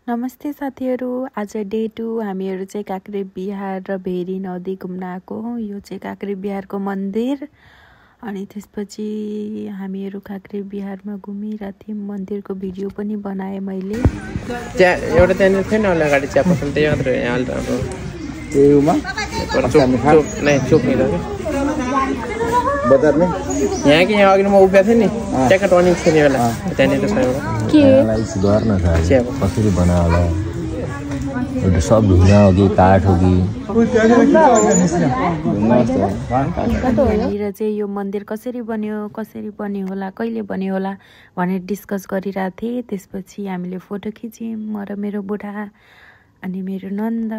नमस्ते साथीहरू, आज डे 2 हामीहरू चाहिँ काँक्रेबिहार र भेरी नदी घुम्न आएको हौँ। यो चाहिँ काँक्रेबिहारको मन्दिर। अनि त्यसपछि हामीहरू काँक्रेबिहारमा घुमिरहेको थियौँ। मन्दिरको भिडियो पनि बनाएँ मैले। त्यहाँ एउटा त्यहाँनिर थिएन होला अगाडि चिया पसल त्यही मात्र बजारमै यहाँ कि यहाँ अघि म उभिएको थिएँ नि ट्याक्क टर्निङ थियो नि बेला त्यहाँनिर छ एउटा गर्न कसरी बना होला एउटा सब ढुङ्गा हो कि काठ हो कि यहाँनिर चाहिँ यो मन्दिर कसरी बन्यो होला, कहिले बन्यो होला भनेर डिस्कस गरिरहेको थिएँ। त्यसपछि हामीले फोटो खिच्यौँ, म र मेरो बुढा अनि मेरो नन्द।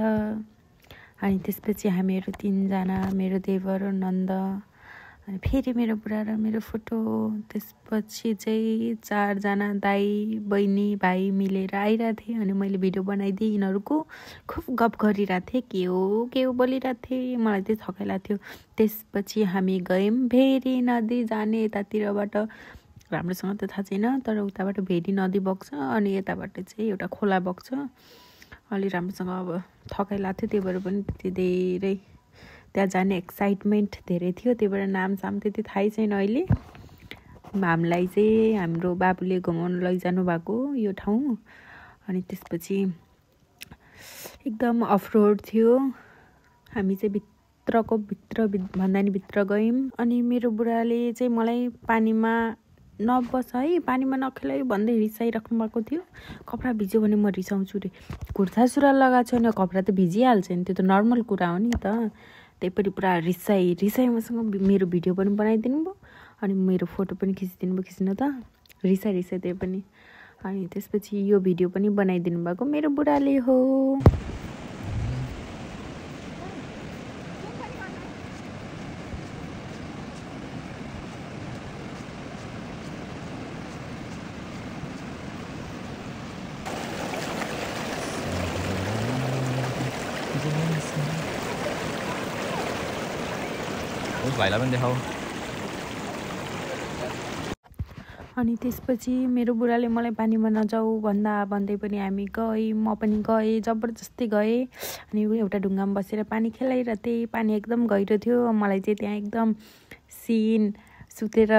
अनि त्यसपछि हामीहरू 3 जना, मेरो देवर नन्द अनि फेरि मेरो बुढा र मेरो फोटो। त्यसपछि चाहिँ 4 जना दाई बहिनी भाइ मिलेर आइरहेको थिएँ। अनि मैले भिडियो बनाइदिएँ। यिनीहरूको खुब गफ गरिरहेको थिएँ, के हो बोलिरहेको थिएँ। मलाई चाहिँ थकाइ लाग्थ्यो। त्यसपछि हामी गयौँ भेरी नदी जाने यतातिरबाट, राम्रोसँग त थाहा छैन तर उताबाट भेरी नदी बग्छ अनि यताबाट चाहिँ एउटा खोला बग्छ। अलि राम्रोसँग अब थकाइ लाग्थ्यो, त्यही भएर पनि धेरै त्यहाँ जाने एक्साइटमेन्ट धेरै थियो। त्यही भएर नामसाम त्यति थाहै छैन अहिले। हामीलाई चाहिँ हाम्रो बाबुले घुमाउन लैजानु भएको यो ठाउँ। अनि त्यसपछि एकदम अफ रोड थियो। हामी चाहिँ भित्र भन्दा नि भित्र गयौँ। अनि मेरो बुढाले चाहिँ मलाई पानीमा नबस है, पानीमा नखेल है भन्दै रिसाइराख्नु भएको थियो। कपडा भिज्यो भने म रिसाउँछु रे। कुर्ता सुरुवाल लगाएको छु भने कपडा त भिजिहाल्छ नि, त्यो त नर्मल कुरा हो नि त। त्यही पनि पुरा रिसाइ मसँग मेरो भिडियो पनि बनाइदिनु भयो अनि मेरो फोटो पनि खिचिदिनु भयो। खिच्नु त रिसाइ त्यही पनि। अनि त्यसपछि यो भिडियो पनि बनाइदिनु भएको मेरो बुढाले हो। भाइलाई पनि देखाऊ। अनि त्यसपछि मेरो बुढाले मलाई पानीमा नजाऊ भन्दै पनि हामी गएँ। म पनि गएँ, जबरजस्ती गएँ। अनि एउटा ढुङ्गामा बसेर पानी खेलाइरहेको थिएँ। पानी एकदम गहिरो थियो। मलाई चाहिँ त्यहाँ एकदम सिन सुतेर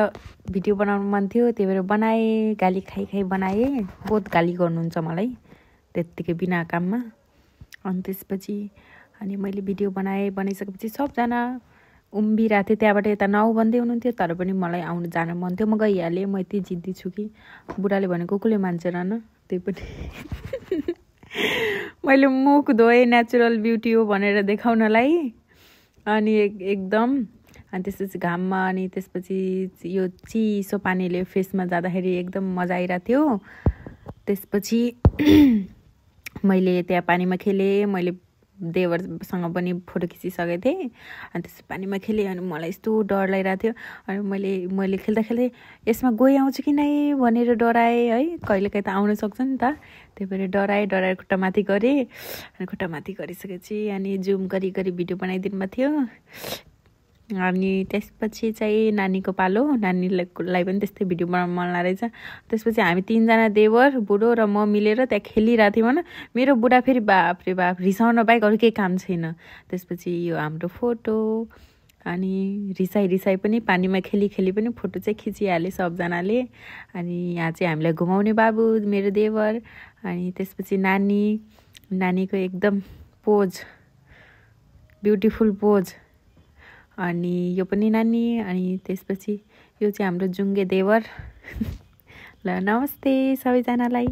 भिडियो बनाउनु मन थियो, त्यही भएर बनाएँ। गाली खाइ बनाएँ। बहुत गाली गर्नुहुन्छ मलाई त्यत्तिकै बिना काममा। अनि त्यसपछि मैले भिडियो बनाइसकेपछि सबजना उम्बिरहेको थिएँ। त्यहाँबाट यता नआउ भन्दै हुनुहुन्थ्यो, तर पनि मलाई आउनु जानु मन थियो। म गइहालेँ, म यति जिद्दी छु कि। बुढाले भनेको कसले मान्छ र न, त्यही पनि मैले मुख धोएँ नेचुरल ब्युटी हो भनेर देखाउनलाई। अनि एकदम अनि त्यसपछि घाममा अनि त्यसपछि यो चिसो पानीले फेसमा जाँदाखेरि एकदम मजा आइरहेको थियो। त्यसपछि मैले त्यहाँ पानीमा खेलेँ। मैले देवरसँग पनि फोटो खिचिसकेको थिएँ। अनि त्यस पानीमा खेलेँ अनि मलाई यस्तो डर लागिरहेको थियो। अनि मैले खेल्दा यसमा गइ आउँछ कि नै भनेर डराएँ है। कहिलेकाहीँ त आउन सक्छ नि त, त्यही भएर डराएर खुट्टामाथि गरेँ। अनि खुट्टामाथि गरिसकेपछि अनि जुम गरी भिडियो बनाइदिनु भएको थियो। अनि त्यसपछि चाहिँ नानीको पालो, नानीलाई पनि त्यस्तै भिडियो बनाउनु मन लागेछ। त्यसपछि हामी 3 जना देवर बुढो र म मिलेर त्यहाँ खेलिरहेको थियौँ होइन। मेरो बुढा फेरि बाप रे बाप रिसाउन बाहेक अरू केही काम छैन। त्यसपछि यो हाम्रो फोटो अनि रिसाइ पनि पानीमा खेली पनि फोटो चाहिँ खिचिहाले सबजनाले। अनि यहाँ चाहिँ हामीलाई घुमाउने बाबु मेरो देवर। अनि त्यसपछि नानीको एकदम पोज, ब्युटिफुल पोज। अनि यो पनि नानी। अनि त्यसपछि यो चाहिँ हाम्रो जुङ्गे देवर। ल नमस्ते सबैजनालाई।